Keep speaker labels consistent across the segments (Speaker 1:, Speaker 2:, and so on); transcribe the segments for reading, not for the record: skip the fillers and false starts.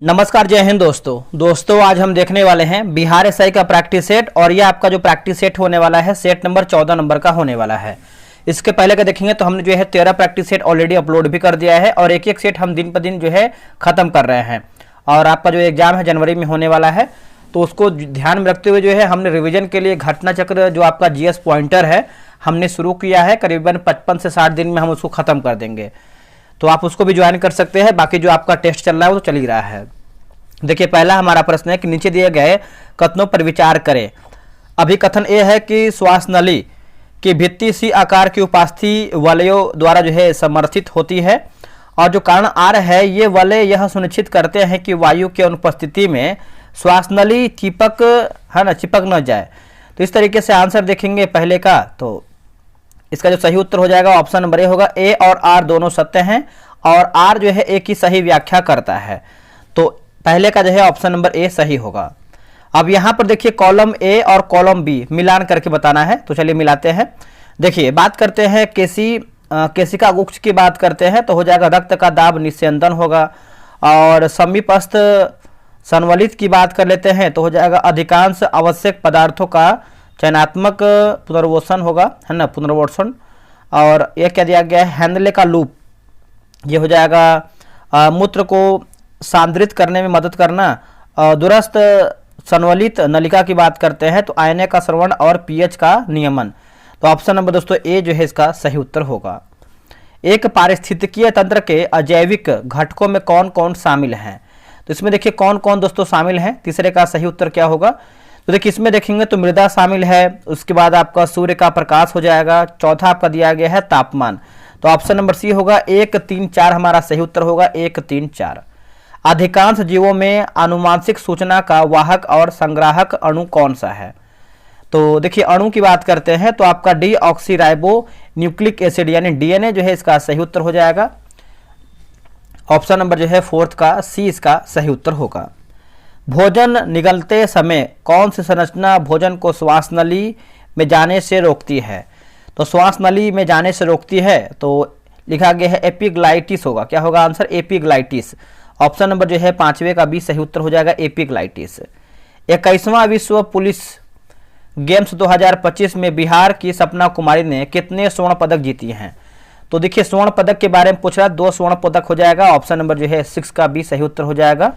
Speaker 1: नमस्कार, जय हिंद दोस्तों आज हम देखने वाले हैं बिहार एसआई का प्रैक्टिस सेट। और ये आपका जो प्रैक्टिस सेट होने वाला है सेट नंबर 14 नंबर का होने वाला है। इसके पहले का देखेंगे तो हमने जो है 13 प्रैक्टिस सेट ऑलरेडी अपलोड भी कर दिया है और एक एक सेट हम दिन पर दिन जो है खत्म कर रहे हैं। और आपका जो एग्जाम है जनवरी में होने वाला है, तो उसको ध्यान में रखते हुए जो है हमने रिविजन के लिए घटना चक्र जो आपका जीएस पॉइंटर है हमने शुरू किया है। करीबन 55 से 60 दिन में हम उसको खत्म कर देंगे, तो आप उसको भी ज्वाइन कर सकते हैं। बाकी जो आपका टेस्ट चल रहा है वो तो चल ही रहा है। देखिए, पहला हमारा प्रश्न है कि नीचे दिए गए कथनों पर विचार करें। अभी कथन ये है कि श्वास नली की भित्ति सी आकार की उपस्थिति वलयों द्वारा जो है समर्थित होती है, और जो कारण आर है ये वलय यह सुनिश्चित करते हैं कि वायु के अनुपस्थिति में श्वास नली चिपक न जाए। तो इस तरीके से आंसर देखेंगे पहले का, तो इसका जो सही उत्तर हो जाएगा ऑप्शन नंबर ए होगा। ए और आर दोनों सत्य हैं और आर जो है ए की सही व्याख्या करता है, तो पहले का जो है ऑप्शन नंबर ए सही होगा। अब यहाँ पर देखिए कॉलम ए और कॉलम बी मिलान करके बताना है, तो चलिए मिलाते हैं। देखिए, बात करते हैं केशिका गुच्छ की बात करते हैं तो हो जाएगा रक्त का दाब निस्यंदन होगा। और समीपस्थ संवलित की बात कर लेते हैं तो हो जाएगा अधिकांश आवश्यक पदार्थों का चयनात्मक पुनर्वोषण होगा, है ना, पुनर्वोषण। और यह क्या दिया गया है, हैंडले का लूप, ये हो जाएगा मूत्र को सांद्रित करने में मदद करना। दुरस्थ संवलित नलिका की बात करते हैं तो आयने का श्रवण और पीएच का नियमन। तो ऑप्शन नंबर दोस्तों ए जो है इसका सही उत्तर होगा। एक पारिस्थितिकीय तंत्र के अजैविक घटकों में कौन कौन शामिल हैं, तो इसमें देखिए कौन कौन दोस्तों शामिल हैं। तीसरे का सही उत्तर क्या होगा, तो देखिए इसमें देखेंगे तो मृदा शामिल है, उसके बाद आपका सूर्य का प्रकाश हो जाएगा, चौथा आपका दिया गया है तापमान। तो ऑप्शन नंबर सी होगा 1, 3, 4 हमारा सही उत्तर होगा 1, 3, 4। अधिकांश जीवों में आनुवांशिक सूचना का वाहक और संग्राहक अणु कौन सा है, तो देखिए अणु की बात करते हैं तो आपका D oxy ribo nucleic acid यानी डीएनए जो है इसका सही उत्तर हो जाएगा। ऑप्शन नंबर जो है फोर्थ का सी इसका सही उत्तर होगा। भोजन निगलते समय कौन सी संरचना भोजन को श्वास नली में जाने से रोकती है, तो श्वास नली में जाने से रोकती है तो लिखा गया है एपिग्लाइटिस होगा। क्या होगा आंसर, एपिग्लाइटिस। ऑप्शन नंबर जो है पांचवे का बी सही उत्तर हो जाएगा एपिग्लाइटिस। 21वां विश्व पुलिस गेम्स 2025 में बिहार की सपना कुमारी ने कितने स्वर्ण पदक जीती हैं, तो देखिए स्वर्ण पदक के बारे में पूछ रहा है, 2 स्वर्ण पदक हो जाएगा। ऑप्शन नंबर जो है 6 का बी सही उत्तर हो जाएगा।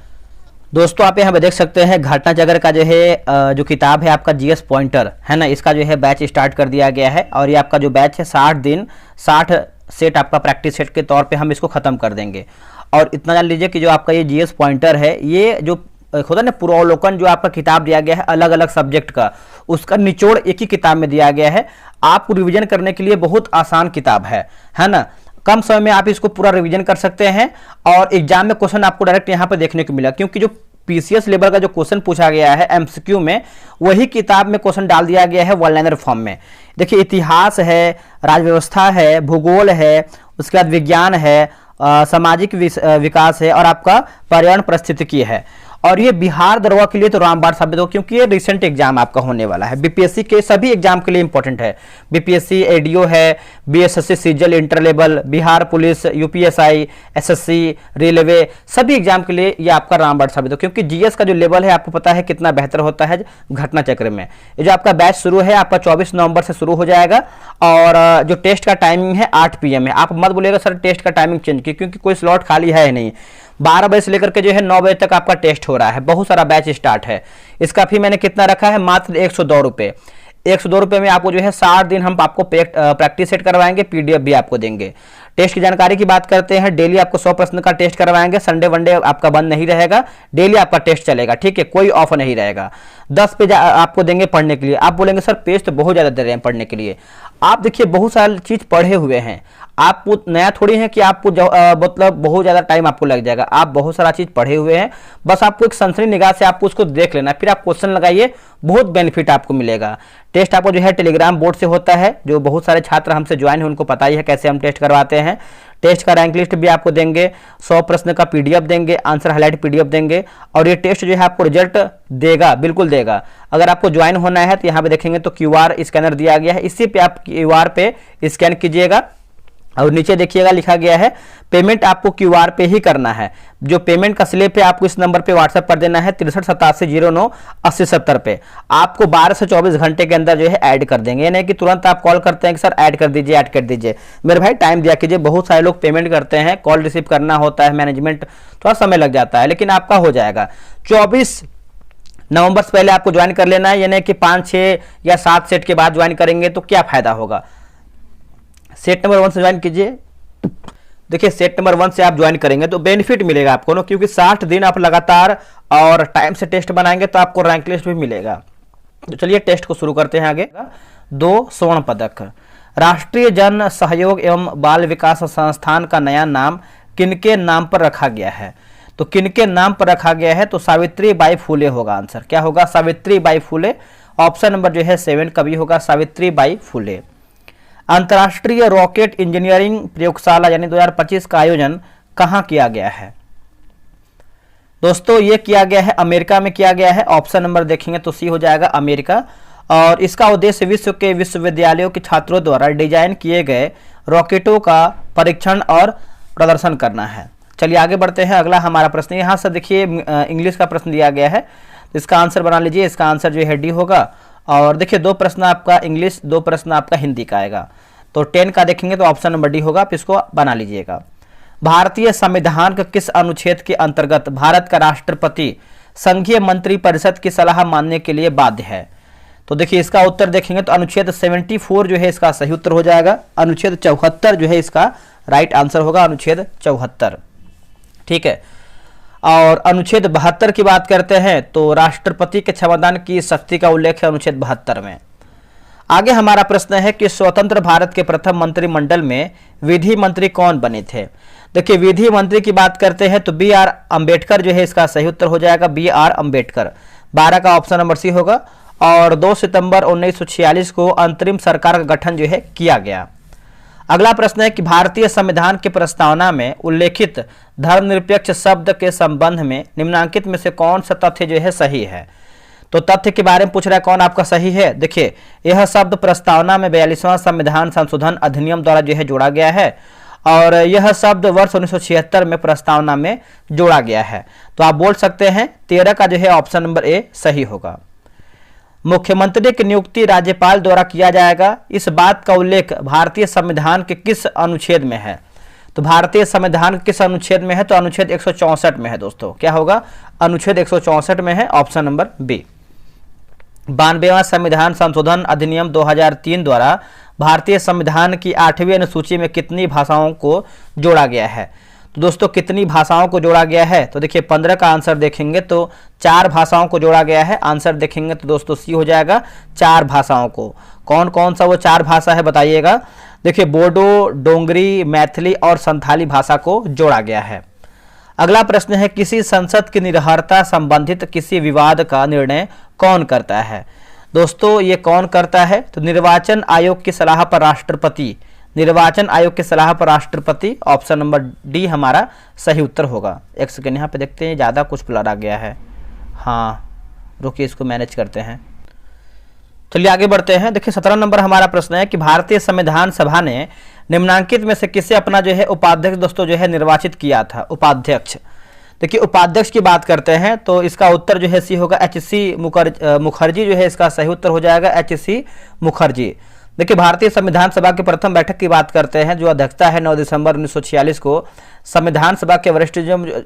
Speaker 1: दोस्तों आप यहाँ पे देख सकते हैं घटना चक्र का जो है जो किताब है आपका जीएस पॉइंटर है ना, इसका जो है बैच स्टार्ट कर दिया गया है। और ये आपका जो बैच है 60 दिन 60 सेट आपका प्रैक्टिस सेट के तौर पे हम इसको खत्म कर देंगे। और इतना जान लीजिए कि जो आपका ये जीएस पॉइंटर है, ये जो होता है ना पूर्वावलोकन, जो आपका किताब दिया गया है अलग अलग सब्जेक्ट का, उसका निचोड़ एक ही किताब में दिया गया है। आपको रिवीजन करने के लिए बहुत आसान किताब है ना। कम समय में आप इसको पूरा रिवीजन कर सकते हैं और एग्जाम में क्वेश्चन आपको डायरेक्ट यहाँ पे देखने को मिला, क्योंकि जो पीसीएस लेवल का जो क्वेश्चन पूछा गया है एमसीक्यू में, वही किताब में क्वेश्चन डाल दिया गया है वन लाइनर फॉर्म में। देखिए इतिहास है, राजव्यवस्था है, भूगोल है, उसके बाद विज्ञान है, सामाजिक विकास है और आपका पर्यावरण परिस्थितिकी है। और ये बिहार दरोगा के लिए तो रामबाण साबित हो, क्योंकि ये रिसेंट एग्जाम आपका होने वाला है। बीपीएससी के सभी एग्जाम के लिए इंपॉर्टेंट है। बीपीएससी, एडीओ है, बीएसएससी, सीजल, inter level, Bihar police, UPSI, SSC, railway, सभी एग्जाम के लिए ये आपका रामबाण साबित हो, क्योंकि जीएस का जो लेवल है आपको पता है कितना बेहतर होता है घटना चक्र में। ये जो आपका बैच शुरू है आपका 24 नवंबर से शुरू हो जाएगा और जो टेस्ट का टाइमिंग है 8 PM है। आप मत बोलिएगा सर टेस्ट का टाइमिंग चेंज की, क्योंकि कोई स्लॉट खाली है नहीं। 12 बजे से लेकर के जो है 9 बजे तक आपका टेस्ट हो रहा है, बहुत सारा बैच स्टार्ट है। इसका फी मैंने कितना रखा है, मात्र 102 रुपये। 102 रुपये में आपको जो है 60 दिन हम आपको प्रैक्टिस सेट करवाएंगे, पीडीएफ भी आपको देंगे। टेस्ट की जानकारी की बात करते हैं, डेली आपको 100 प्रश्न का टेस्ट करवाएंगे, संडे वनडे आपका बंद नहीं रहेगा, डेली आपका टेस्ट चलेगा, ठीक है, कोई ऑफ नहीं रहेगा। 10 पेज आपको देंगे पढ़ने के लिए। आप बोलेंगे सर पेज तो बहुत ज़्यादा दे रहे हैं पढ़ने के लिए। आप देखिए बहुत सारी चीज़ पढ़े हुए हैं, आपको नया थोड़ी है कि आपको मतलब बहुत ज़्यादा टाइम आपको लग जाएगा। आप बहुत सारा चीज़ पढ़े हुए हैं, बस आपको एक सनसनी निगाह से आपको उसको देख लेना, फिर आप क्वेश्चन लगाइए, बहुत बेनिफिट आपको मिलेगा। टेस्ट आपको जो है टेलीग्राम बोर्ड से होता है, जो बहुत सारे छात्र हमसे ज्वाइन हैं उनको पता ही है कैसे हम टेस्ट करवाते हैं। टेस्ट का रैंक लिस्ट भी आपको देंगे, 100 प्रश्न का पीडीएफ देंगे, आंसर हाईलाइट पीडीएफ देंगे। और ये टेस्ट जो है आपको रिजल्ट देगा, बिल्कुल देगा। अगर आपको ज्वाइन होना है तो यहाँ पे देखेंगे तो क्यूआर स्कैनर दिया गया है, इसी पे आप क्यूआर पे स्कैन कीजिएगा और नीचे देखिएगा लिखा गया है पेमेंट आपको क्यूआर पे ही करना है। जो पेमेंट का स्लिप है आपको इस नंबर पे व्हाट्सएप कर देना है 6387098070 पे। आपको 12 से 24 घंटे के अंदर जो है ऐड कर देंगे, यानी कि तुरंत आप कॉल करते हैं कि सर ऐड कर दीजिए, ऐड कर दीजिए। मेरे भाई टाइम दिया कीजिए, बहुत सारे लोग पेमेंट करते हैं, कॉल रिसीव करना होता है, मैनेजमेंट थोड़ा समय लग जाता है, लेकिन आपका हो जाएगा। 24 नवंबर से पहले आपको ज्वाइन कर लेना है, यानी कि 5, 6 या 7 सेट के बाद ज्वाइन करेंगे तो क्या फायदा होगा। सेट नंबर 1 से ज्वाइन कीजिए। देखिए सेट नंबर 1 से आप ज्वाइन करेंगे तो बेनिफिट मिलेगा आपको ना, क्योंकि 60 दिन आप लगातार और टाइम से टेस्ट बनाएंगे तो आपको रैंक लिस्ट भी मिलेगा। तो चलिए टेस्ट को शुरू करते हैं आगे। 2 स्वर्ण पदक। राष्ट्रीय जन सहयोग एवं बाल विकास संस्थान का नया नाम किनके नाम पर रखा गया है। तो किनके नाम पर रखा गया है, तो सावित्री बाई फुले होगा आंसर। क्या होगा, Savitri by Phule. Option number जो है 7 कभी होगा, सावित्री बाई फुले। अंतर्राष्ट्रीय रॉकेट इंजीनियरिंग प्रयोगशाला यानी 2025 का आयोजन कहां किया गया है। दोस्तों ये किया गया है अमेरिका में किया गया है। ऑप्शन नंबर देखेंगे तो सी हो जाएगा, अमेरिका। और इसका उद्देश्य विश्व के विश्वविद्यालयों के छात्रों द्वारा डिजाइन किए गए रॉकेटों का परीक्षण और प्रदर्शन करना है। चलिए आगे बढ़ते हैं। अगला हमारा प्रश्न यहाँ से देखिए इंग्लिश का प्रश्न दिया गया है, इसका आंसर बना लीजिए। इसका आंसर जो है डी होगा। और देखिए 2 प्रश्न आपका इंग्लिश, 2 प्रश्न आपका हिंदी का आएगा। तो 10 का देखेंगे तो ऑप्शन नंबर डी होगा, आप इसको बना लीजिएगा। भारतीय संविधान के किस अनुच्छेद के अंतर्गत भारत का राष्ट्रपति संघीय मंत्री परिषद की सलाह मानने के लिए बाध्य है। तो देखिए इसका उत्तर देखेंगे तो अनुच्छेद 74 जो है इसका सही उत्तर हो जाएगा। अनुच्छेद 74 जो है इसका राइट आंसर होगा, अनुच्छेद 74। ठीक है। और अनुच्छेद 72 की बात करते हैं तो राष्ट्रपति के क्षमतान की शक्ति का उल्लेख है अनुच्छेद 72 में। आगे हमारा प्रश्न है कि स्वतंत्र भारत के प्रथम मंत्रिमंडल में विधि मंत्री कौन बने थे। देखिए विधि मंत्री की बात करते हैं तो B.R. अम्बेडकर जो है इसका सही उत्तर हो जाएगा, B.R. अम्बेडकर। 12 का ऑप्शन नंबर सी होगा। और 2 सितंबर 1946 को अंतरिम सरकार का गठन जो है किया गया। अगला प्रश्न है कि भारतीय संविधान की प्रस्तावना में उल्लेखित धर्मनिरपेक्ष शब्द के संबंध में निम्नांकित में से कौन सा तथ्य जो है सही है। तो तथ्य के बारे में पूछ रहा है कौन आपका सही है। देखिए यह शब्द प्रस्तावना में 42वां संविधान संशोधन अधिनियम द्वारा जो है जोड़ा गया है और यह शब्द वर्ष 1976 में प्रस्तावना में जोड़ा गया है। तो आप बोल सकते हैं 13 का जो है ऑप्शन नंबर ए सही होगा। मुख्यमंत्री की नियुक्ति राज्यपाल द्वारा किया जाएगा, इस बात का उल्लेख भारतीय संविधान के किस अनुच्छेद में है। तो भारतीय संविधान किस अनुच्छेद में है, तो अनुच्छेद 164 में है दोस्तों। क्या होगा, अनुच्छेद 164 में है, ऑप्शन नंबर बी। 92वां संविधान संशोधन अधिनियम 2003 द्वारा भारतीय संविधान की 8वीं अनुसूची में कितनी भाषाओं को जोड़ा गया है। तो दोस्तों कितनी भाषाओं को जोड़ा गया है, तो देखिए 15 का आंसर देखेंगे तो 4 भाषाओं को जोड़ा गया है। आंसर देखेंगे तो दोस्तों सी हो जाएगा, 4 भाषाओं को। कौन कौन सा वो 4 भाषा है बताइएगा। देखिए बोडो, डोंगरी, मैथिली और संथाली भाषा को जोड़ा गया है। अगला प्रश्न है किसी संसद की निर्भरता संबंधित किसी विवाद का निर्णय कौन करता है। दोस्तों ये कौन करता है, तो निर्वाचन आयोग की सलाह पर राष्ट्रपति। निर्वाचन आयोग की सलाह पर राष्ट्रपति, ऑप्शन नंबर डी हमारा सही उत्तर होगा। एक सेकेंड यहाँ पे देखते हैं, ज़्यादा कुछ ब्लर आ गया है। हाँ रुकिए इसको मैनेज करते हैं। चलिए आगे बढ़ते हैं। देखिए 17 नंबर हमारा प्रश्न है कि भारतीय संविधान सभा ने निम्नांकित में से किसे अपना जो है उपाध्यक्ष दोस्तों जो है निर्वाचित किया था। उपाध्यक्ष, देखिए उपाध्यक्ष की बात करते हैं तो इसका उत्तर जो है सी होगा, H.C. मुखर्जी जो है इसका सही उत्तर हो जाएगा, H.C. मुखर्जी। देखिए भारतीय संविधान सभा की प्रथम बैठक की बात करते हैं, जो अध्यक्षता है 9 दिसंबर 1946 को। संविधान सभा के वरिष्ठ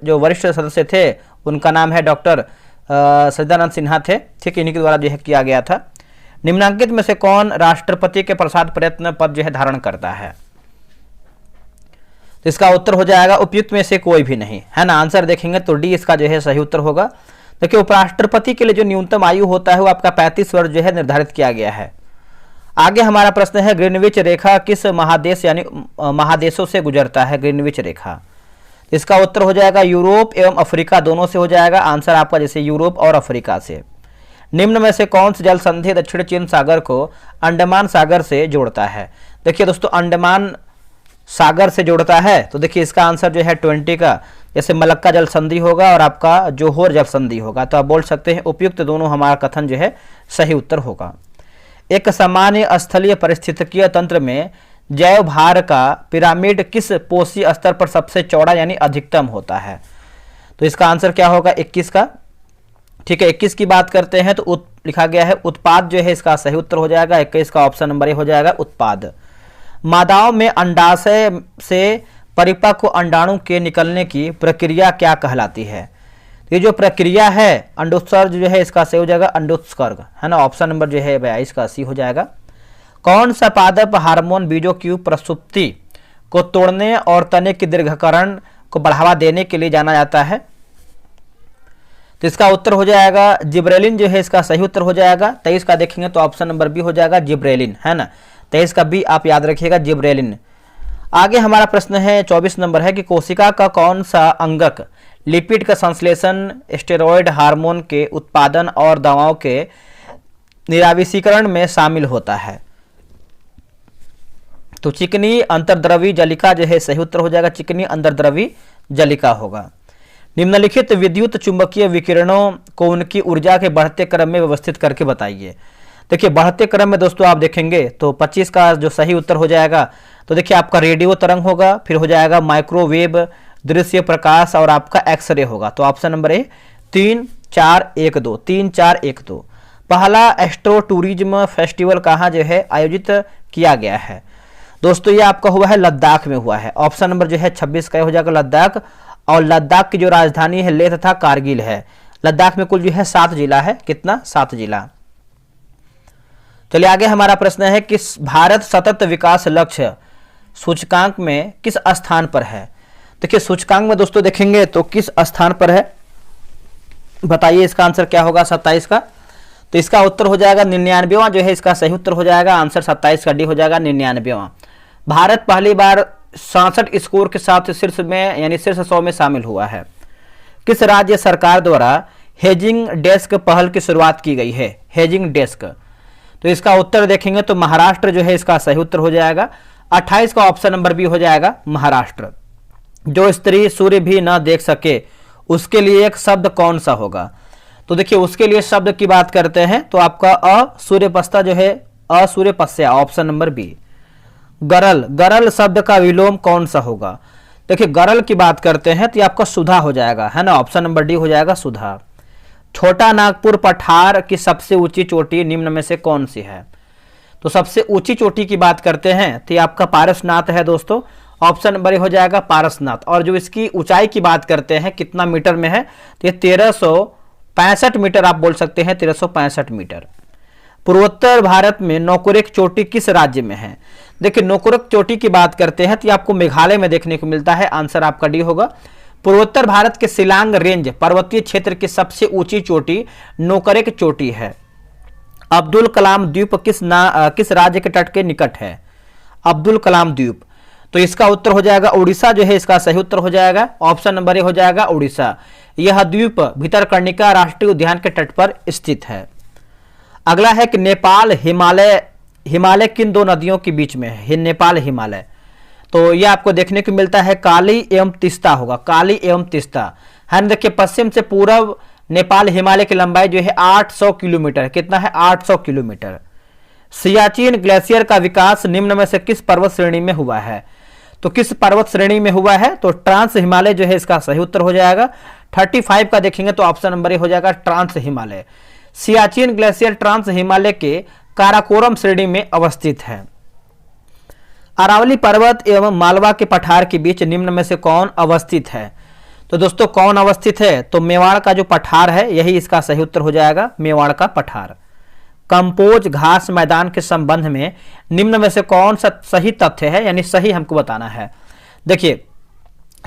Speaker 1: जो वरिष्ठ सदस्य थे उनका नाम है डॉक्टर सच्चिदानंद सिन्हा थे। ठीक, इन्हीं के द्वारा जो है किया गया था। निम्नांकित में से कौन राष्ट्रपति के प्रसाद प्रयत्न पद जो है धारण करता है। तो इसका उत्तर हो जाएगा उपयुक्त में से कोई भी नहीं, है ना। आंसर देखेंगे तो डी इसका जो है सही उत्तर होगा। देखिए उपराष्ट्रपति के लिए जो न्यूनतम आयु होता है वो आपका 35 वर्ष जो है निर्धारित किया गया है। आगे हमारा प्रश्न है ग्रीनविच रेखा किस महादेश यानी महादेशों से गुजरता है। ग्रीनविच रेखा, इसका उत्तर हो जाएगा यूरोप एवं अफ्रीका दोनों से हो जाएगा। आंसर आपका जैसे यूरोप और अफ्रीका से। निम्न में से कौन सी जल संधि दक्षिण चीन सागर को अंडमान सागर से जोड़ता है। देखिए दोस्तों अंडमान सागर से जोड़ता है, तो देखिए इसका आंसर जो है 20 का, जैसे मलक्का जल संधि होगा और आपका जोहोर जल संधि होगा। तो आप बोल सकते हैं उपयुक्त दोनों हमारा कथन जो है सही उत्तर होगा। एक सामान्य स्थलीय पारिस्थितिकीय तंत्र में जैव भार का पिरामिड किस पोषी स्तर पर सबसे चौड़ा यानी अधिकतम होता है? तो इसका आंसर क्या होगा 21 का। ठीक है, 21 की बात करते हैं तो लिखा गया है उत्पाद जो है इसका सही उत्तर हो जाएगा। 21 का ऑप्शन नंबर ए हो जाएगा उत्पाद। मादाओं में अंडाशय से परिपक्व अंडाणु के निकलने की प्रक्रिया क्या कहलाती है? ये जो प्रक्रिया है अंडोत्सर्ग जो है इसका सही हो जाएगा अंडोत्सर्ग, है ना। ऑप्शन नंबर जो है 22 का सी हो जाएगा। कौन सा पादप हार्मोन बीजों की प्रसुप्ति को तोड़ने और तने के दीर्घकरण को बढ़ावा देने के लिए जाना जाता है? तो इसका उत्तर हो जाएगा जिब्रेलिन जो है इसका सही उत्तर हो जाएगा। 23 का देखेंगे तो ऑप्शन नंबर बी हो जाएगा जिब्रेलिन, है ना। 23 का बी आप याद रखिएगा जिब्रेलिन। आगे हमारा प्रश्न है 24 नंबर है कि कोशिका का कौन सा अंगक लिपिड का संश्लेषण, स्टेरॉयड हार्मोन के उत्पादन और दवाओं के निराविशीकरण में शामिल होता है? तो चिकनी अंतर्द्रवी जलिका जो है सही उत्तर हो जाएगा, चिकनी अंतर्द्रवी जलिका होगा। निम्नलिखित विद्युत चुंबकीय विकिरणों को उनकी ऊर्जा के बढ़ते क्रम में व्यवस्थित करके बताइए। देखिए बढ़ते क्रम में दोस्तों आप देखेंगे तो 25 का जो सही उत्तर हो जाएगा तो देखिए आपका रेडियो तरंग होगा, फिर हो जाएगा माइक्रोवेव, दृश्य प्रकाश और आपका एक्सरे होगा। तो ऑप्शन नंबर ए 3 4 1 2 3 4 1 2। पहला एस्ट्रो टूरिज्म फेस्टिवल कहाँ जो है आयोजित किया गया है? दोस्तों ये आपका हुआ है लद्दाख में हुआ है। ऑप्शन नंबर जो है 26 का हो जाएगा लद्दाख। और लद्दाख की जो राजधानी है लेह तथा कारगिल है। लद्दाख में कुल जो है 7 जिला है। कितना? 7 जिला। चलिए आगे हमारा प्रश्न है कि भारत सतत विकास लक्ष्य सूचकांक में किस स्थान पर है? देखिए सूचकांक में दोस्तों देखेंगे तो किस स्थान पर है बताइए। इसका आंसर क्या होगा 27 का। तो इसका उत्तर हो जाएगा 99वां जो है इसका सही उत्तर हो जाएगा। आंसर 27 का डी हो जाएगा 99वां। भारत पहली बार 66 स्कोर के साथ शीर्ष में यानी शीर्ष 100 में शामिल हुआ है। किस राज्य सरकार द्वारा हेजिंग डेस्क पहल की शुरुआत की गई है? Hedging desk. तो इसका उत्तर देखेंगे तो महाराष्ट्र जो है इसका सही उत्तर हो जाएगा। 28 का ऑप्शन नंबर बी हो जाएगा महाराष्ट्र। जो स्त्री सूर्य भी न देख सके उसके लिए एक शब्द कौन सा होगा? तो देखिए उसके लिए शब्द की बात करते हैं तो आपका असूर्यपस्ता जो है असूर्यपस्या, ऑप्शन नंबर बी। गरल, गरल शब्द का विलोम कौन सा होगा? देखिए गरल की बात करते हैं तो ये आपका सुधा हो जाएगा, है ना। ऑप्शन नंबर डी हो जाएगा सुधा। छोटा नागपुर पठार की सबसे ऊंची चोटी निम्न में से कौन सी है? तो सबसे ऊंची चोटी की बात करते हैं तो ये आपका पारसनाथ है दोस्तों। ऑप्शन नंबर ए हो जाएगा पारसनाथ। और जो इसकी ऊंचाई की बात करते हैं कितना मीटर में है तो ये 1365 मीटर आप बोल सकते हैं, 1365 मीटर। पूर्वोत्तर भारत में नौकुरेक चोटी किस राज्य में है? देखिए नौकुरेक चोटी की बात करते हैं तो ये आपको मेघालय में देखने को मिलता है। आंसर आपका डी होगा। पूर्वोत्तर भारत के शिलांग रेंज पर्वतीय क्षेत्र की सबसे ऊंची चोटी नौकुरेक चोटी है। अब्दुल कलाम द्वीप किस राज्य के तट के निकट है? अब्दुल कलाम द्वीप। तो इसका उत्तर हो जाएगा उड़ीसा जो है इसका सही उत्तर हो जाएगा। ऑप्शन नंबर ए हो जाएगा उड़ीसा। यह द्वीप भितरकनिका राष्ट्रीय उद्यान के तट पर स्थित है। अगला है कि नेपाल हिमालय किन दो नदियों के बीच में है? नेपाल हिमालय। तो यह आपको देखने को मिलता है काली एवं तीस्ता होगा, काली एवं तीस्ता, है ना। देखिए पश्चिम से पूर्व नेपाल हिमालय की लंबाई जो है 800 किलोमीटर। कितना है? 800 किलोमीटर। सियाचिन ग्लेशियर का विकास निम्न में से किस पर्वत श्रेणी में हुआ है? तो किस पर्वत श्रेणी में हुआ है? तो ट्रांस हिमालय जो है इसका सही उत्तर हो जाएगा। 35 का देखेंगे तो ऑप्शन नंबर ए हो जाएगा trans Himalaya. Siachen glacier trans Himalaya के काराकोरम श्रेणी में अवस्थित है। अरावली पर्वत एवं मालवा के पठार के बीच निम्न में से कौन अवस्थित है? तो दोस्तों कौन अवस्थित है? तो मेवाड़ का जो पठार है यही इसका सही उत्तर हो जाएगा, मेवाड़ का पठार। कंपोज घास मैदान के संबंध में निम्न में से कौन सा सही तथ्य है यानी सही हमको बताना है? देखिए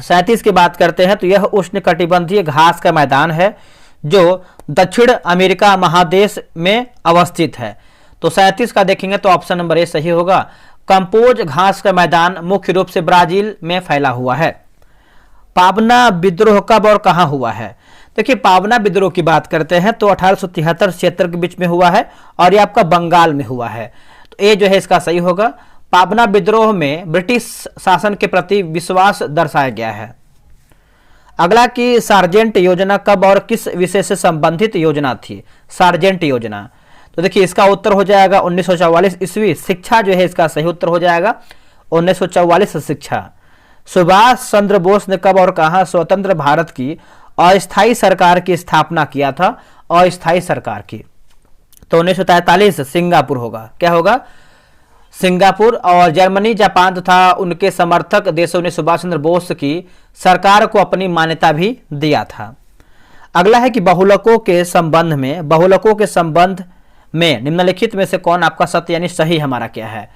Speaker 1: 37 की बात करते हैं तो यह उष्णकटिबंधीय घास का मैदान है जो दक्षिण अमेरिका महादेश में अवस्थित है। तो 37 का देखेंगे तो ऑप्शन नंबर ए सही होगा। कंपोज घास का मैदान मुख्य रूप से ब्राजील में फैला हुआ है। पाबना विद्रोह कब और कहां हुआ है? देखिए पाबना विद्रोह की बात करते हैं तो 1873 के बीच में हुआ है और ये आपका बंगाल में हुआ है। तो ये जो है इसका सही होगा। पाबना विद्रोह में ब्रिटिश शासन के प्रति विश्वास दर्शाया गया है। अगला की सार्जेंट योजना कब और किस विषय से संबंधित योजना थी? सार्जेंट योजना। तो देखिए इसका उत्तर हो जाएगा 1944 ईस्वी। शिक्षा जो है इसका सही उत्तर हो जाएगा 1944 शिक्षा। सुभाष चंद्र बोस ने कब और कहां स्वतंत्र भारत की अस्थायी सरकार की स्थापना किया था? अस्थायी सरकार की, तो 1943 सिंगापुर होगा। क्या होगा? सिंगापुर। और जर्मनी, जापान तथा उनके समर्थक देशों ने सुभाष चंद्र बोस की सरकार को अपनी मान्यता भी दिया था। अगला है कि बहुलकों के संबंध में निम्नलिखित में से कौन आपका सत्य यानी सही हमारा क्या है?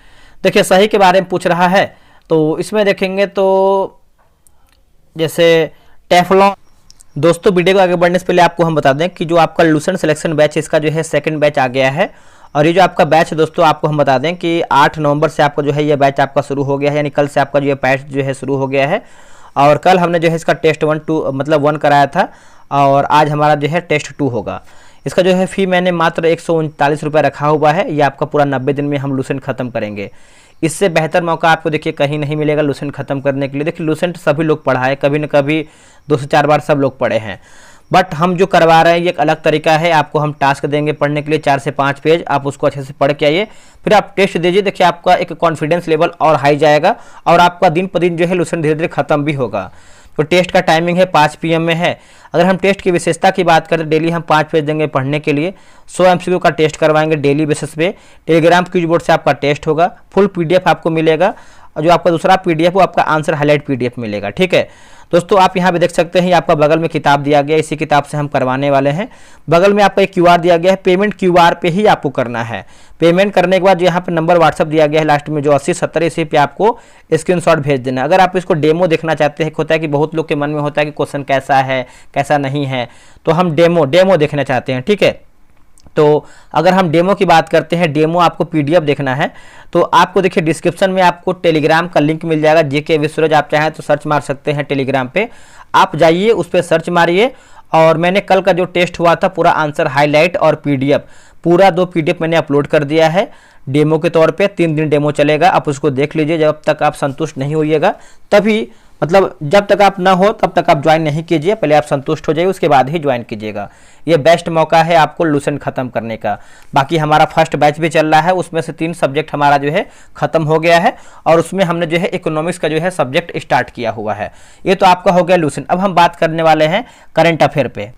Speaker 1: देखिए सही के बारे में पूछ रहा है, तो इसमें देखेंगे तो जैसे टेफ्लॉन। दोस्तों वीडियो को आगे बढ़ने से पहले आपको हम बता दें कि जो आपका लूसेंट सिलेक्शन बैच इसका जो है सेकंड बैच आ गया है। और ये जो आपका बैच है दोस्तों, आपको हम बता दें कि 8 नवंबर से आपका जो है ये बैच आपका शुरू हो गया है, यानी कल से आपका जो है बैच जो है शुरू हो गया है। और कल हमने जो है इसका टेस्ट 1 कराया था, और आज हमारा जो है टेस्ट 2 होगा। इसका जो है फ़ी मैंने मात्र 139 रुपये रखा हुआ है। ये आपका पूरा 90 दिन में हम लूसेंट खत्म करेंगे। इससे बेहतर मौका आपको देखिए कहीं नहीं मिलेगा लूसेंट खत्म करने के लिए। देखिए लूसेंट सभी लोग पढ़ा है, कभी न कभी 2 से 4 बार सब लोग पढ़े हैं, बट हम जो करवा रहे हैं ये एक अलग तरीका है। आपको हम टास्क देंगे पढ़ने के लिए 4 से 5 पेज, आप उसको अच्छे से पढ़ के आइए, फिर आप टेस्ट दीजिए। देखिए आपका एक कॉन्फिडेंस लेवल और हाई जाएगा, और आपका दिन पर दिन जो है लूसेंट धीरे धीरे खत्म भी होगा। तो टेस्ट का टाइमिंग है 5 PM में है। अगर हम टेस्ट की विशेषता की बात करें, डेली हम 5 पेज देंगे पढ़ने के लिए। 100 MCQ का टेस्ट करवाएंगे डेली बेसिस पे। टेलीग्राम क्विज बोर्ड से आपका टेस्ट होगा, फुल PDF आपको मिलेगा, और जो आपका दूसरा PDF वो आपका आंसर हाईलाइट PDF मिलेगा। ठीक है दोस्तों, आप यहाँ पे देख सकते हैं, आपका बगल में किताब दिया गया है, इसी किताब से हम करवाने वाले हैं। बगल में आपका एक QR दिया गया है, पेमेंट QR पे ही आपको करना है। पेमेंट करने के बाद यहाँ पे नंबर व्हाट्सअप दिया गया है लास्ट में जो 8070, इसी पे आपको स्क्रीनशॉट भेज देना। अगर आप इसको डेमो देखना चाहते हैं, होता है कि बहुत लोग के मन में होता है कि क्वेश्चन कैसा है कैसा नहीं है, तो हम डेमो देखना चाहते हैं। ठीक है, तो अगर हम डेमो की बात करते हैं, डेमो आपको PDF देखना है, तो आपको देखिए डिस्क्रिप्शन में आपको टेलीग्राम का लिंक मिल जाएगा, JK विश्वराज। आप चाहें तो सर्च मार सकते हैं टेलीग्राम पे, आप जाइए उस पर सर्च मारिए। और मैंने कल का जो टेस्ट हुआ था पूरा आंसर हाईलाइट और PDF पूरा 2 PDF मैंने अपलोड कर दिया है डेमो के तौर पे। 3 दिन डेमो चलेगा, आप उसको देख लीजिए। जब तक आप संतुष्ट नहीं होइएगा तभी, मतलब जब तक आप ना हो तब तक आप ज्वाइन नहीं कीजिए, पहले आप संतुष्ट हो जाइए उसके बाद ही ज्वाइन कीजिएगा। ये बेस्ट मौका है आपको लूसेंट खत्म करने का। बाकी हमारा फर्स्ट बैच भी चल रहा है, उसमें से 3 सब्जेक्ट हमारा जो है खत्म हो गया है, और उसमें हमने जो है इकोनॉमिक्स का जो है सब्जेक्ट स्टार्ट किया हुआ है। ये तो आपका हो गया लूसेंट। अब हम बात करने वाले हैं करंट अफेयर पे।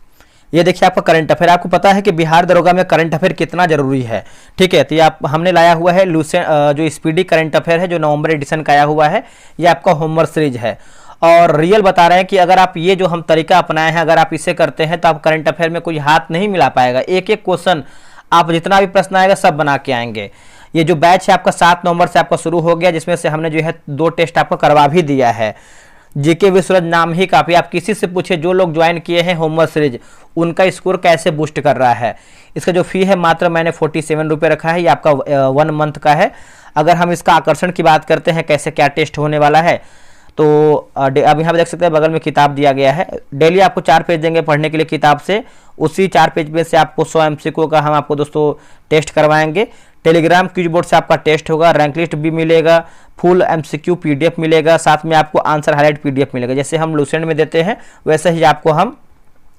Speaker 1: ये देखिए आपका करंट अफेयर, आपको पता है कि बिहार दरोगा में करंट अफेयर कितना जरूरी है। ठीक है, तो ये आप हमने लाया हुआ है लूसेंट जो स्पीडी करंट अफेयर है, जो नवंबर एडिशन का आया हुआ है। ये आपका होमवर्क सीरीज है, और रियल बता रहे हैं कि अगर आप ये जो हम तरीका अपनाए हैं, अगर आप इसे करते हैं तो आप करंट अफेयर में कोई हाथ नहीं मिला पाएगा। एक एक क्वेश्चन आप जितना भी प्रश्न आएगा सब बना के आएंगे। ये जो बैच है आपका 7 नवंबर से आपका शुरू हो गया, जिसमें से हमने जो है 2 टेस्ट आपको करवा भी दिया है। JK विश्वराज नाम ही काफ़ी, आप किसी से पूछे जो लोग ज्वाइन किए हैं होमवर्क सीरीज, उनका स्कोर कैसे बूस्ट कर रहा है। इसका जो फी है मात्र मैंने 47 रुपये रखा है, ये आपका 1 मंथ का है। अगर हम इसका आकर्षण की बात करते हैं कैसे क्या टेस्ट होने वाला है, तो अब यहाँ पे देख सकते हैं बगल में किताब दिया गया है। डेली आपको 4 पेज देंगे पढ़ने के लिए किताब से, उसी 4 पेज में से आपको 100 MCQ का हम आपको दोस्तों टेस्ट करवाएंगे। टेलीग्राम क्विज बोर्ड से आपका टेस्ट होगा, रैंक लिस्ट भी मिलेगा, फुल MCQ PDF मिलेगा, साथ में आपको आंसर हाईलाइट PDF मिलेगा। जैसे हम लूसेंट में देते हैं वैसे ही आपको हम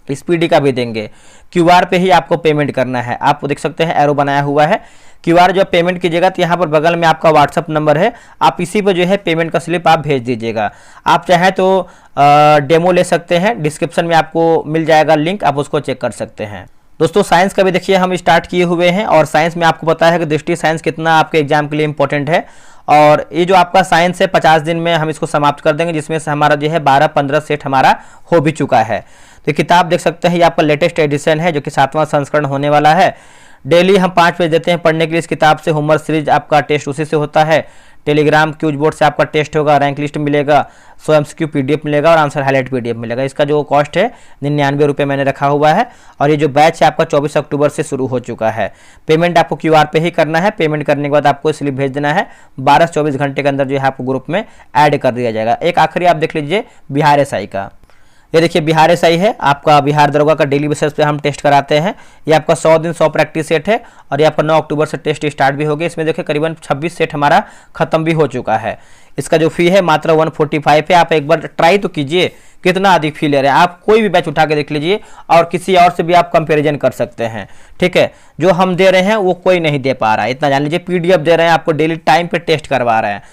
Speaker 1: स्पीडी का भी देंगे। QR पे ही आपको पेमेंट करना है, आप देख सकते हैं एरो बनाया हुआ है। QR जब पेमेंट कीजिएगा तो यहाँ पर बगल में आपका व्हाट्सअप नंबर है, आप इसी पर जो है पेमेंट का स्लिप आप भेज दीजिएगा। आप चाहें तो डेमो ले सकते हैं, डिस्क्रिप्शन में आपको मिल जाएगा लिंक, आप उसको चेक कर सकते हैं। दोस्तों साइंस का भी देखिए हम स्टार्ट किए हुए हैं, और साइंस में आपको पता है कि दृष्टि साइंस कितना आपके एग्जाम के लिए इंपॉर्टेंट है। और ये जो आपका साइंस है 50 दिन में हम इसको समाप्त कर देंगे, जिसमें से हमारा जो है 12-15 सेट हमारा हो भी चुका है। तो किताब देख सकते हैं, ये आपका लेटेस्ट एडिशन है जो कि 7वां संस्करण होने वाला है। डेली हम 5 पेज देते हैं पढ़ने के लिए इस किताब से। होमवर्क सीरीज आपका टेस्ट उसी से होता है। टेलीग्राम क्विज बोर्ड से आपका टेस्ट होगा, रैंक लिस्ट मिलेगा, 100 MCQ PDF मिलेगा और आंसर हाईलाइट PDF मिलेगा। इसका जो कॉस्ट है 99 रुपये मैंने रखा हुआ है। और ये जो बैच है आपका 24 अक्टूबर से शुरू हो चुका है। पेमेंट आपको QR पे ही करना है, पेमेंट करने के बाद आपको स्लिप भेज देना है। 12 से 24 घंटे के अंदर जो है आपको ग्रुप में ऐड कर दिया जाएगा। एक आखिरी आप देख लीजिए बिहार SI का, ये देखिए बिहार SI है आपका, बिहार दरोगा का डेली बेसिस पे हम टेस्ट कराते हैं। ये आपका 100 दिन 100 प्रैक्टिस सेट है, और ये आपका 9 अक्टूबर से टेस्ट स्टार्ट भी हो गया। इसमें देखिए करीबन 26 सेट हमारा खत्म भी हो चुका है। इसका जो फी है मात्र 145 है। आप एक बार ट्राई तो कीजिए, कितना अधिक फी ले रहे हैं। आप कोई भी बैच उठा के देख लीजिए, और किसी और से भी आप कंपेरिजन कर सकते हैं। ठीक है, जो हम दे रहे हैं वो कोई नहीं दे पा रहा है, इतना जान लीजिए। PDF दे रहे हैं आपको, डेली टाइम पे टेस्ट करवा रहे हैं।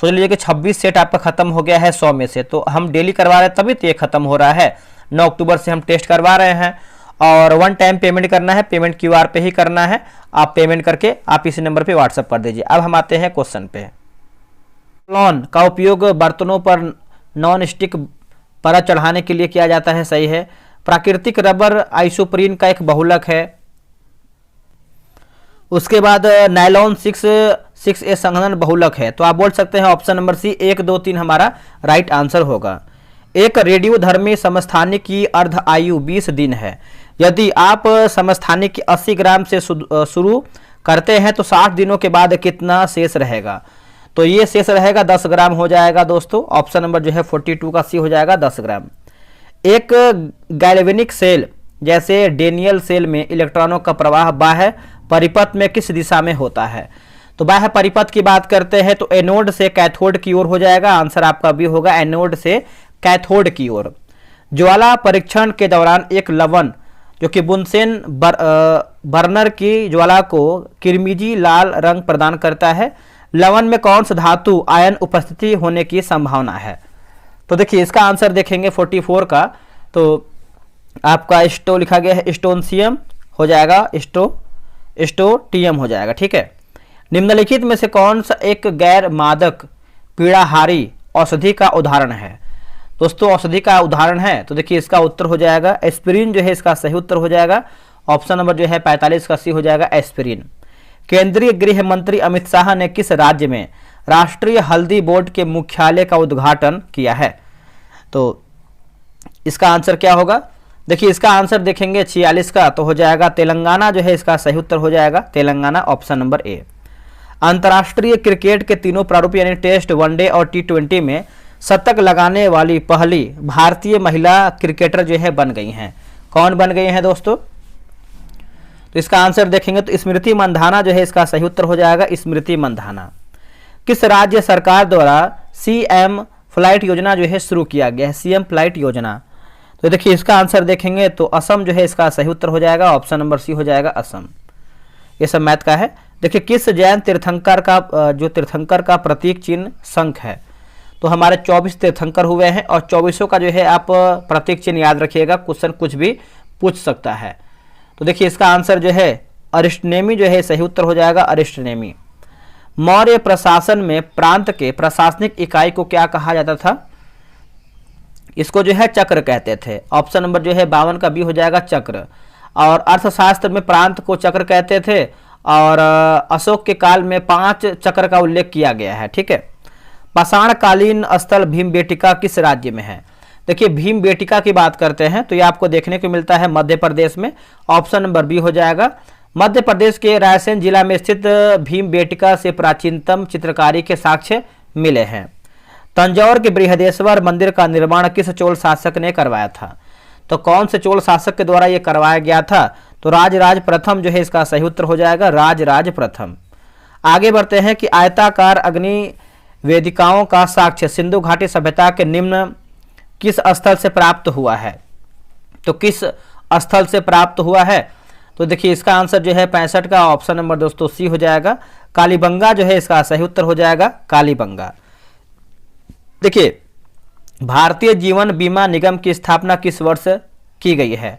Speaker 1: सोच लीजिए कि 26 सेट आपका खत्म हो गया है 100 में से, तो हम डेली करवा रहे हैं तभी तो ये खत्म हो रहा है। 9 अक्टूबर से हम टेस्ट करवा रहे हैं और 1 टाइम पेमेंट करना है, पेमेंट क्यूआर पे ही करना है। आप पेमेंट करके आप इसी नंबर पे व्हाट्सअप कर दीजिए। अब हम आते हैं क्वेश्चन पे। टेफ्लॉन का उपयोग बर्तनों पर नॉन स्टिक परत चढ़ाने के लिए किया जाता है, सही है। प्राकृतिक रबर आइसोप्रीन का एक बहुलक है। उसके बाद नायलॉन 6A संघनन बहुलक है। तो आप बोल सकते हैं ऑप्शन नंबर सी 1, 2, 3 हमारा राइट आंसर होगा। एक रेडियोधर्मी समस्थानिक की अर्ध आयु 20 दिन है। यदि आप समस्थानिक की 80 ग्राम से शुरू करते हैं तो 60 दिनों के बाद कितना शेष रहेगा? तो ये शेष रहेगा 10 ग्राम हो जाएगा दोस्तों। ऑप्शन नंबर जो है 42 का सी हो जाएगा 10 ग्राम। एक गैल्वेनिक सेल जैसे डेनियल सेल में इलेक्ट्रॉनों का प्रवाह बाह्य परिपथ में किस दिशा में होता है? तो बाह्य परिपथ की बात करते हैं तो एनोड से कैथोड की ओर हो जाएगा। आंसर आपका भी होगा एनोड से कैथोड की ओर। ज्वाला परीक्षण के दौरान एक लवण जो कि बुनसेन बर्नर की ज्वाला को किरमिजी लाल रंग प्रदान करता है। लवण में कौन सा धातु आयन उपस्थिति होने की संभावना है? तो देखिए इसका आंसर देखेंगे 44 का, तो आपका स्टो लिखा गया है, स्टोनशियम हो जाएगा, स्टोटियम हो जाएगा, ठीक है। निम्नलिखित में से कौन सा एक गैर मादक पीड़ाहारी औषधि का उदाहरण है? दोस्तों औषधि का उदाहरण है तो देखिए इसका उत्तर हो जाएगा एस्पिरिन जो है इसका सही उत्तर हो जाएगा। ऑप्शन नंबर जो है 45 का सी हो जाएगा एस्पिरिन। केंद्रीय गृह मंत्री अमित शाह ने किस राज्य में राष्ट्रीय हल्दी बोर्ड के मुख्यालय का उद्घाटन किया है? तो इसका आंसर क्या होगा? देखिए इसका आंसर देखेंगे 46 का, तो हो जाएगा तेलंगाना जो है इसका सही उत्तर हो जाएगा तेलंगाना, ऑप्शन नंबर ए। अंतर्राष्ट्रीय क्रिकेट के तीनों प्रारूप यानी टेस्ट, वनडे और T20 में शतक लगाने वाली पहली भारतीय महिला क्रिकेटर जो है बन गई हैं। कौन बन गई हैं दोस्तों? तो इसका आंसर देखेंगे तो स्मृति मंधाना जो है इसका सही उत्तर हो जाएगा स्मृति मंधाना। किस राज्य सरकार द्वारा CM फ्लाइट योजना जो है शुरू किया गया है? CM फ्लाइट योजना, तो देखिए इसका आंसर देखेंगे तो असम जो है इसका सही उत्तर हो जाएगा। ऑप्शन नंबर सी हो जाएगा असम। ये सब मैथ का है। देखिए किस जैन तीर्थंकर का जो तीर्थंकर का प्रतीक चिन्ह शंख है? तो हमारे 24 तीर्थंकर हुए हैं और 24 का जो है आप प्रतीक चिन्ह याद रखिएगा, क्वेश्चन कुछ भी पूछ सकता है। तो देखिए इसका आंसर जो है अरिष्टनेमी जो है सही उत्तर हो जाएगा अरिष्टनेमी। मौर्य प्रशासन में प्रांत के प्रशासनिक इकाई को क्या कहा जाता था? इसको जो है चक्र कहते थे। ऑप्शन नंबर जो है 52 का बी हो जाएगा चक्र। और अर्थशास्त्र में प्रांत को चक्र कहते थे और अशोक के काल में 5 चक्र का उल्लेख किया गया है, ठीक है। पाषाणकालीन स्थल भीमबेटिका किस राज्य में है? देखिए भीमबेटिका की बात करते हैं तो ये आपको देखने को मिलता है मध्य प्रदेश में। ऑप्शन नंबर बी हो जाएगा। मध्य प्रदेश के रायसेन जिला में स्थित भीमबेटिका से प्राचीनतम चित्रकारी के साक्ष्य मिले हैं। तंजौर के बृहदेश्वर मंदिर का निर्माण किस चोल शासक ने करवाया था? तो कौन से चोल शासक के द्वारा यह करवाया गया था? तो राजराज प्रथम जो है इसका सही उत्तर हो जाएगा राजराज प्रथम। आगे बढ़ते हैं कि आयताकार अग्नि वेदिकाओं का साक्ष्य सिंधु घाटी सभ्यता के निम्न किस स्थल से प्राप्त हुआ है? तो किस स्थल से प्राप्त हुआ है? तो देखिए इसका आंसर जो है 65 का, ऑप्शन नंबर दोस्तों सी हो जाएगा कालीबंगा जो है इसका सही उत्तर हो जाएगा कालीबंगा। देखिए भारतीय जीवन बीमा निगम की स्थापना किस वर्ष की गई है?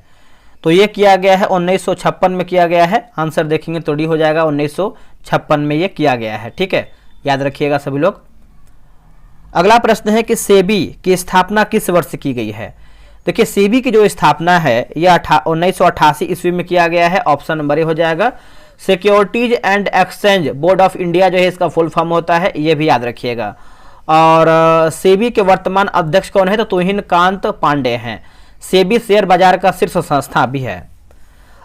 Speaker 1: तो ये किया गया है 1956 में किया गया है। आंसर देखेंगे तो डी हो जाएगा 1956 में ये किया गया है, ठीक है, याद रखिएगा सभी लोग। अगला प्रश्न है कि सेबी की स्थापना किस वर्ष की गई है? देखिए सेबी की जो स्थापना है यह 1988 ईस्वी में किया गया है। ऑप्शन नंबर ए हो जाएगा। Securities and exchange board of India जो है इसका फुल फॉर्म होता है, ये भी याद रखिएगा। और सेबी के वर्तमान अध्यक्ष कौन है? तो तुहिन कांत पांडे हैं। सेबी शेयर बाजार का शीर्ष संस्था भी है।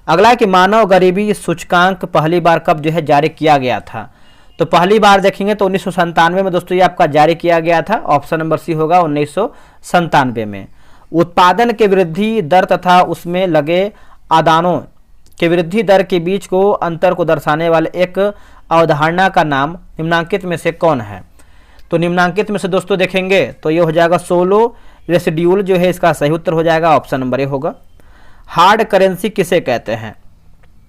Speaker 1: अगला है कि मानव गरीबी सूचकांक पहली बार कब जो है जारी किया गया था? तो पहली बार देखेंगे तो 1997 में दोस्तों ये आपका जारी किया गया था। ऑप्शन नंबर सी होगा 1997 में। उत्पादन के वृद्धि दर तथा उसमें लगे आदानों के वृद्धि दर के बीच को अंतर को दर्शाने वाले एक अवधारणा का नाम निम्नांकित में से कौन है? तो निम्नांकित में से दोस्तों देखेंगे तो ये हो जाएगा सोलो रेसिड्यूल जो है इसका सही उत्तर हो जाएगा। ऑप्शन नंबर ए होगा। हार्ड करेंसी किसे कहते हैं?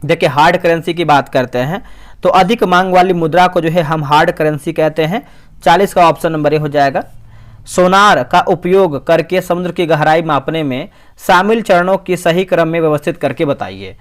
Speaker 1: देखिए हार्ड करेंसी की बात करते हैं तो अधिक मांग वाली मुद्रा को जो है हम हार्ड करेंसी कहते हैं। 40 का ऑप्शन नंबर ए हो जाएगा। सोनार का उपयोग करके समुद्र की गहराई मापने में शामिल चरणों की सही क्रम में व्यवस्थित करके बताइए।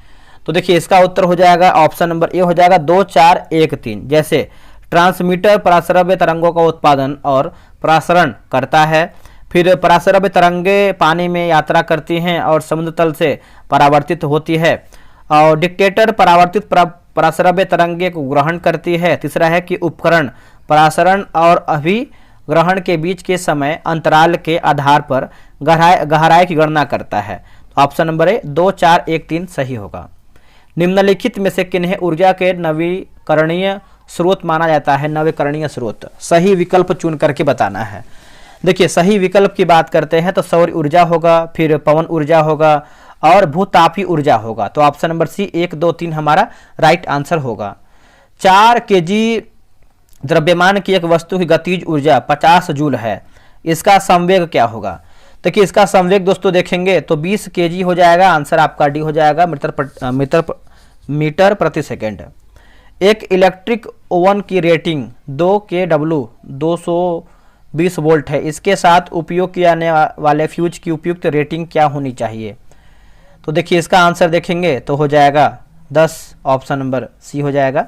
Speaker 1: तो देखिए इसका उत्तर हो जाएगा ऑप्शन नंबर ए हो जाएगा 2 4 1 3। जैसे ट्रांसमीटर पराश्रव्य तरंगों का उत्पादन और प्रसारण करता है, फिर पराश्रव्य तरंगे पानी में यात्रा करती हैं और समुद्र तल से परावर्तित होती है, और डिक्टेटर परावर्तित पराश्रव्य तरंगे को ग्रहण करती है। तीसरा है कि उपकरण परासरण और अभिग्रहण के बीच के समय अंतराल के आधार पर गहराई की गणना करता है। तो ऑप्शन नंबर ए 2 4 1 3 सही होगा। निम्नलिखित में से किन्हें ऊर्जा के नवीकरणीय स्रोत माना जाता है? नवीकरणीय स्रोत, सही विकल्प चुन करके बताना है। देखिए सही विकल्प की बात करते हैं तो सौर ऊर्जा होगा, फिर पवन ऊर्जा होगा और भूतापीय ऊर्जा होगा। तो ऑप्शन नंबर सी 1 2 3 हमारा राइट आंसर होगा। 4 kg द्रव्यमान की एक वस्तु की गतिज ऊर्जा 50 जूल है, इसका संवेग क्या होगा? देखिए इसका संवेग दोस्तों देखेंगे तो 20 kg हो जाएगा। आंसर आपका डी हो जाएगा, मीटर प्रति सेकेंड। एक इलेक्ट्रिक ओवन की रेटिंग 2 kW 220 वोल्ट है, इसके साथ उपयोग किए जाने वाले फ्यूज की उपयुक्त रेटिंग क्या होनी चाहिए? तो देखिए इसका आंसर देखेंगे तो हो जाएगा 10, ऑप्शन नंबर सी हो जाएगा।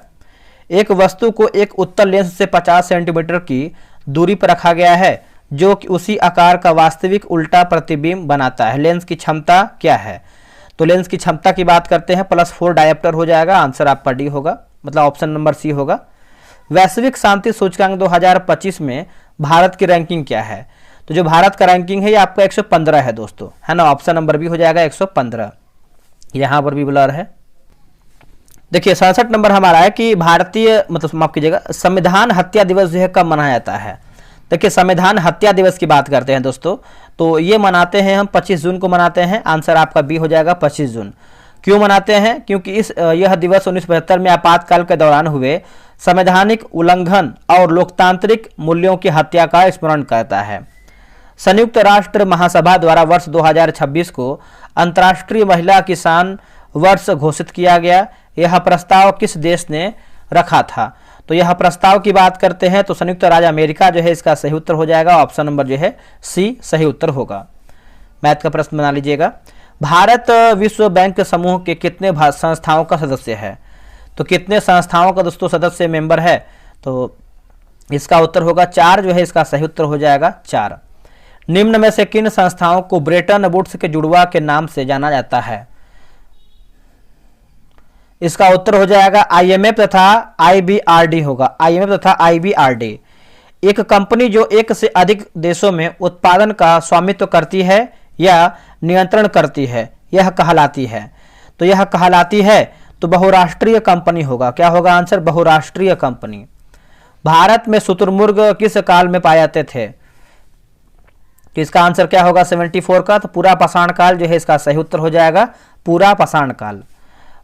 Speaker 1: एक वस्तु को एक उत्तल लेंस से 50 सेंटीमीटर की दूरी पर रखा गया है जो कि उसी आकार का वास्तविक उल्टा प्रतिबिंब बनाता है, लेंस की क्षमता क्या है? तो लेंस की क्षमता की बात करते हैं +4 डायोप्टर हो जाएगा। आंसर आपका डी होगा, मतलब ऑप्शन नंबर सी होगा। वैश्विक शांति सूचकांक 2025 में भारत की रैंकिंग क्या है? तो जो भारत का रैंकिंग है ये आपका 115 है दोस्तों, है ना। ऑप्शन नंबर बी हो जाएगा 115, यहाँ पर भी ब्लर है। देखिए 67 नंबर हमारा है कि भारतीय मतलब माफ कीजिएगा संविधान हत्या दिवस जो है कब मनाया जाता है? देखिए संविधान हत्या दिवस की बात करते हैं दोस्तों, तो ये मनाते हैं हम 25 जून को मनाते हैं। आंसर आपका बी हो जाएगा 25 जून। क्यों मनाते हैं? क्योंकि यह दिवस 1975 में आपातकाल के दौरान हुए संवैधानिक उल्लंघन और लोकतांत्रिक मूल्यों की हत्या का स्मरण करता है। संयुक्त राष्ट्र महासभा द्वारा वर्ष 2026 को अंतर्राष्ट्रीय महिला किसान वर्ष घोषित किया गया। यह प्रस्ताव किस देश ने रखा था? तो यह प्रस्ताव की बात करते हैं तो संयुक्त राज्य अमेरिका जो है इसका सही उत्तर हो जाएगा। ऑप्शन नंबर जो है सी सही उत्तर होगा। मैथ का प्रश्न बना लीजिएगा। भारत विश्व बैंक समूह के कितने संस्थाओं का सदस्य है? तो कितने संस्थाओं का दोस्तों सदस्य मेंबर है? तो इसका उत्तर होगा 4 जो है इसका सही उत्तर हो जाएगा 4। निम्न में से किन संस्थाओं को ब्रेटन वुड्स के जुड़वा के नाम से जाना जाता है? इसका उत्तर हो जाएगा IMF तथा IBRD होगा। IMF तथा IBRD एक कंपनी जो एक से अधिक देशों में उत्पादन का स्वामित्व करती है या नियंत्रण करती है, यह कहलाती है। तो यह कहलाती है तो बहुराष्ट्रीय कंपनी होगा। क्या होगा आंसर? बहुराष्ट्रीय कंपनी। भारत में शुतुरमुर्ग किस काल में पाए जाते थे? तो इसका आंसर क्या होगा 74 का। तो पूरा पाषाण काल जो है इसका सही उत्तर हो जाएगा, पूरा पाषाण काल।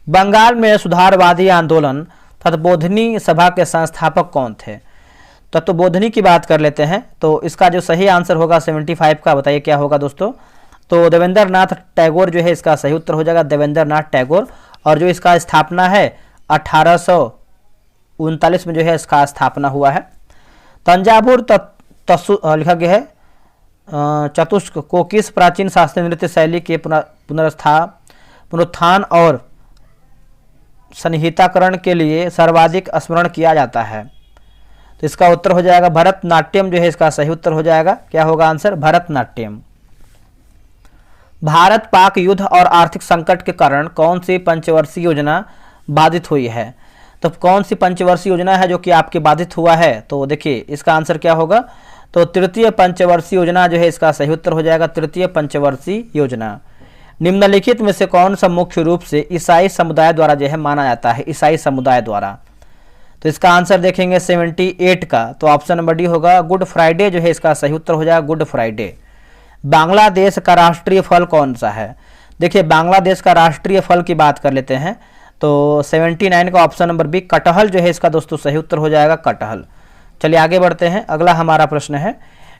Speaker 1: बंगाल में सुधारवादी आंदोलन तत्वबोधिनी सभा के संस्थापक कौन थे? तत्वबोधिनी की बात कर लेते हैं तो इसका जो सही आंसर होगा 75 का, बताइए क्या होगा दोस्तों? तो देवेंद्र नाथ टैगोर जो है इसका सही उत्तर हो जाएगा, देवेंद्र नाथ टैगोर। और जो इसका स्थापना है 1839 में जो है इसका स्थापना हुआ है। तंजावुर लिखा गया है चतुष्क को किस प्राचीन शास्त्रीय नृत्य शैली के पुनरुत्थान और संहिताकरण के लिए सर्वाधिक स्मरण किया जाता है? तो इसका उत्तर हो जाएगा भरतनाट्यम जो है इसका सही उत्तर हो जाएगा। क्या होगा आंसर? भरतनाट्यम। भारत पाक युद्ध और आर्थिक संकट के कारण कौन सी पंचवर्षीय योजना बाधित हुई है? तो कौन सी पंचवर्षीय योजना है जो कि आपकी बाधित हुआ है? तो देखिए इसका आंसर क्या होगा? तो तृतीय पंचवर्षीय योजना जो है इसका सही उत्तर हो जाएगा, तृतीय पंचवर्षीय योजना। निम्नलिखित में से कौन सा मुख्य रूप से ईसाई समुदाय द्वारा जो है माना जाता है? ईसाई समुदाय द्वारा। तो इसका आंसर देखेंगे 78 का। तो ऑप्शन नंबर डी होगा, गुड फ्राइडे जो है इसका सही उत्तर हो जाएगा, गुड फ्राइडे। बांग्लादेश का राष्ट्रीय फल कौन सा है? देखिए बांग्लादेश का राष्ट्रीय फल की बात कर लेते हैं तो 79 का ऑप्शन नंबर बी कटहल जो है इसका दोस्तों सही उत्तर हो जाएगा, कटहल। चलिए आगे बढ़ते हैं। अगला हमारा प्रश्न है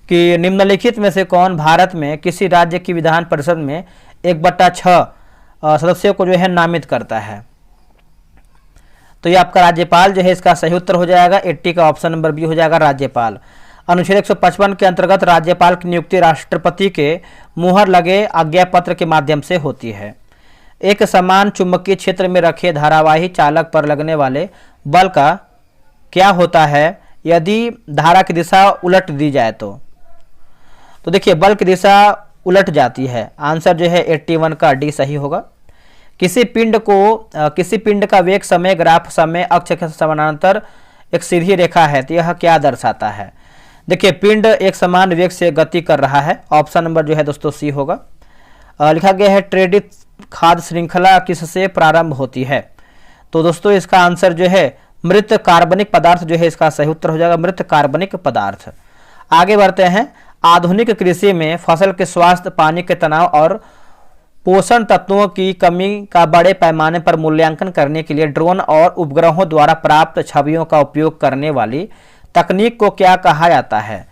Speaker 1: कि निम्नलिखित में से कौन भारत में किसी राज्य की विधान परिषद में 1/6 सदस्यों को जो है नामित करता है? तो ये आपका राज्यपाल जो है इसका सही उत्तर हो जाएगा। 80 का ऑप्शन नंबर बी हो जाएगा राज्यपाल। अनुच्छेद 155 के अंतर्गत राज्यपाल की नियुक्ति राष्ट्रपति के मुहर लगे आज्ञा पत्र के माध्यम से होती है। एक समान चुंबकीय क्षेत्र में रखे धारावाही चालक पर लगने वाले बल का क्या होता है यदि धारा की दिशा उलट दी जाए तो देखिए बल की दिशा उलट जाती है। आंसर जो है 81 का डी सही होगा। किसी पिंड का वेग समय ग्राफ समय अक्ष के समानांतर एक सीधी रेखा है तो यह क्या दर्शाता है। देखिए पिंड एक समान वेग से गति कर रहा है। ऑप्शन नंबर जो है दोस्तों सी होगा। लिखा गया है ट्रेडित खाद्य श्रृंखला किससे प्रारंभ होती है। तो दोस्तों इसका आंसर जो है मृत कार्बनिक पदार्थ जो है इसका सही उत्तर हो जाएगा, मृत कार्बनिक पदार्थ। आगे बढ़ते हैं। आधुनिक कृषि में फसल के स्वास्थ्य, पानी के तनाव और पोषण तत्वों की कमी का बड़े पैमाने पर मूल्यांकन करने के लिए ड्रोन और उपग्रहों द्वारा प्राप्त छवियों का उपयोग करने वाली तकनीक को क्या कहा जाता है।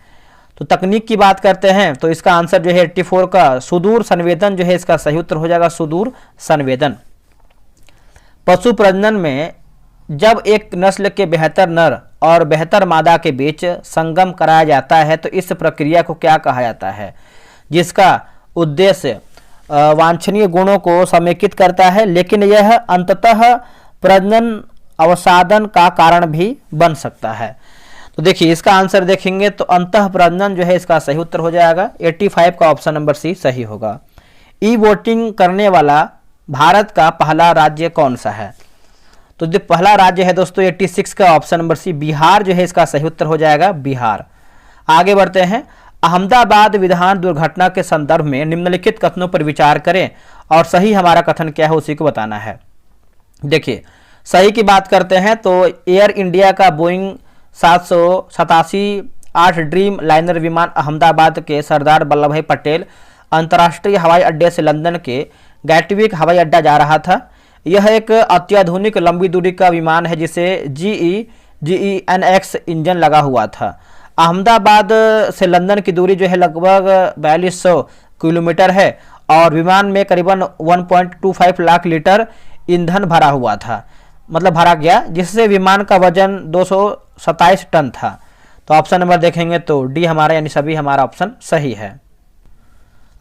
Speaker 1: तो तकनीक की बात करते हैं तो इसका आंसर जो है 84 का सुदूर संवेदन जो है इसका सही उत्तर हो जाएगा, सुदूर संवेदन। पशु प्रजनन में जब एक नस्ल के बेहतर नर और बेहतर मादा के बीच संगम कराया जाता है तो इस प्रक्रिया को क्या कहा जाता है, जिसका उद्देश्य वांछनीय गुणों को समेकित करता है लेकिन यह अंततः प्रजनन अवसादन का कारण भी बन सकता है। तो देखिए इसका आंसर देखेंगे तो अंतः प्रजनन जो है इसका सही उत्तर हो जाएगा। 85 का ऑप्शन नंबर सी सही होगा। ई वोटिंग करने वाला भारत का पहला राज्य कौन सा है। तो जो पहला राज्य है दोस्तों 86 का ऑप्शन नंबर सी बिहार जो है इसका सही उत्तर हो जाएगा, बिहार। आगे बढ़ते हैं। अहमदाबाद विधान दुर्घटना के संदर्भ में निम्नलिखित कथनों पर विचार करें और सही हमारा कथन क्या है उसी को बताना है। देखिए सही की बात करते हैं तो एयर इंडिया का बोइंग 787-8 ड्रीम लाइनर विमान अहमदाबाद के सरदार वल्लभ भाई पटेल अंतर्राष्ट्रीय हवाई अड्डे से लंदन के गैटविक हवाई अड्डा जा रहा था। यह एक अत्याधुनिक लंबी दूरी का विमान है जिसे GEnx इंजन लगा हुआ था। अहमदाबाद से लंदन की दूरी जो है लगभग 4200 किलोमीटर है और विमान में करीबन 1.25 लाख लीटर ईंधन भरा हुआ था, मतलब भरा गया, जिससे विमान का वजन 227 टन था। तो ऑप्शन नंबर देखेंगे तो डी हमारा यानी सभी हमारा ऑप्शन सही है।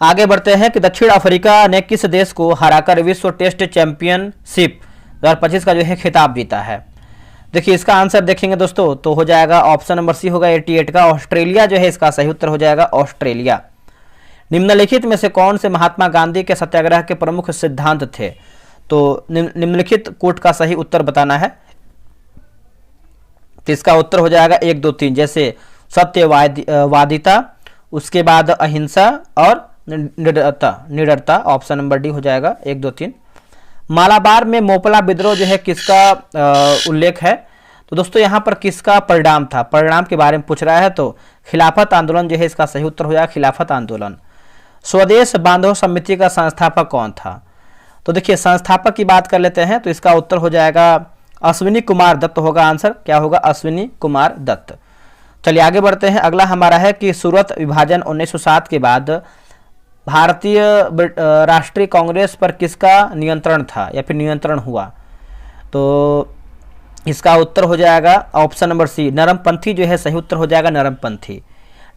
Speaker 1: आगे बढ़ते हैं कि दक्षिण अफ्रीका ने किस देश को हराकर विश्व टेस्ट चैंपियनशिप 2025 का जो है खिताब जीता है। देखिए इसका आंसर देखेंगे दोस्तों तो हो जाएगा ऑप्शन नंबर सी होगा 88 का ऑस्ट्रेलिया जो है इसका सही उत्तर हो जाएगा, ऑस्ट्रेलिया। निम्नलिखित में से कौन से महात्मा गांधी के सत्याग्रह के प्रमुख सिद्धांत थे। तो निम्नलिखित कोट का सही उत्तर बताना है। तो इसका उत्तर हो जाएगा 1, 2, 3 जैसे सत्यवादिता, उसके बाद अहिंसा और निडरता। ऑप्शन नंबर डी हो जाएगा 1, 2, 3। मालाबार में मोपला विद्रोह जो है किसका उल्लेख है। तो दोस्तों यहाँ पर किसका परिणाम था, परिणाम के बारे में पूछ रहा है तो खिलाफत आंदोलन जो है इसका सही उत्तर हो जाएगा, खिलाफत आंदोलन। स्वदेश बांधव समिति का संस्थापक कौन था। तो देखिए संस्थापक की बात कर लेते हैं तो इसका उत्तर हो जाएगा अश्विनी कुमार दत्त होगा। आंसर क्या होगा, अश्विनी कुमार दत्त। चलिए आगे बढ़ते हैं। अगला हमारा है कि सूरत विभाजन 1907 के बाद भारतीय राष्ट्रीय कांग्रेस पर किसका नियंत्रण था या फिर नियंत्रण हुआ। तो इसका उत्तर हो जाएगा ऑप्शन नंबर सी नरमपंथी जो है सही उत्तर हो जाएगा, नरमपंथी।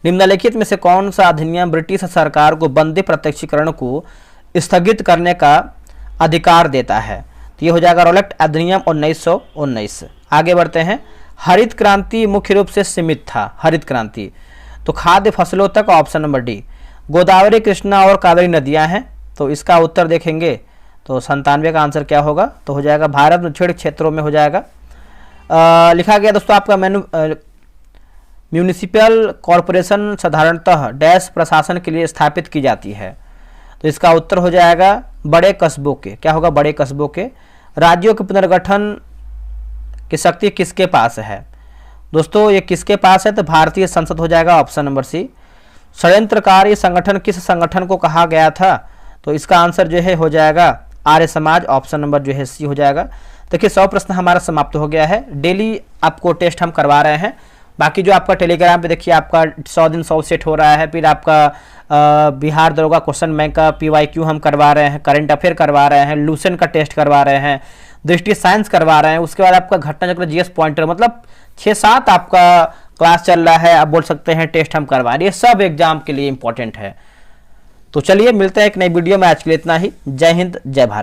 Speaker 1: निम्नलिखित में से कौन सा अधिनियम ब्रिटिश सरकार को बंदी प्रत्यक्षीकरण को स्थगित करने का अधिकार देता है। तो ये हो जाएगा रॉलेट अधिनियम 1919। आगे बढ़ते हैं। हरित क्रांति मुख्य रूप से सीमित था, हरित क्रांति तो खाद्य फसलों तक, option number D. Godavari, Krishna और कावेरी नदियां हैं तो इसका उत्तर देखेंगे तो 97 का आंसर क्या होगा, तो हो जाएगा भारत में क्षेत्र क्षेत्रों में हो जाएगा। लिखा गया दोस्तों आपका म्यूनिसिपल कॉरपोरेशन साधारणतः डैश प्रशासन के लिए स्थापित की जाती है। तो इसका उत्तर हो जाएगा बड़े कस्बों के, क्या होगा, बड़े कस्बों के। राज्यों के पुनर्गठन की शक्ति किसके पास है। दोस्तों ये किसके पास है, तो भारतीय संसद हो जाएगा, ऑप्शन नंबर सी। षड्यंत्रकारी संगठन किस संगठन को कहा गया था, तो इसका आंसर जो है हो जाएगा आर्य समाज, ऑप्शन नंबर जो है सी हो जाएगा। देखिए 100 प्रश्न हमारा समाप्त हो गया है। डेली आपको टेस्ट हम करवा रहे हैं। बाकी जो आपका टेलीग्राम पे देखिए आपका 100 दिन 100 सेट हो रहा है। फिर आपका बिहार दरोगा क्वेश्चन बैंक का PYQ हम करवा रहे हैं, करंट अफेयर करवा रहे हैं, लूसेंट का टेस्ट करवा रहे हैं, दृष्टि साइंस करवा रहे हैं, उसके बाद आपका घटना चक्र जीएस पॉइंटर, मतलब 6-7 आपका क्लास चल रहा है, आप बोल सकते हैं टेस्ट हम करवा रहे हैं, ये सब एग्जाम के लिए इंपॉर्टेंट है। तो चलिए मिलते हैं एक नई वीडियो में, आज के लिए इतना ही। जय हिंद, जय भारत।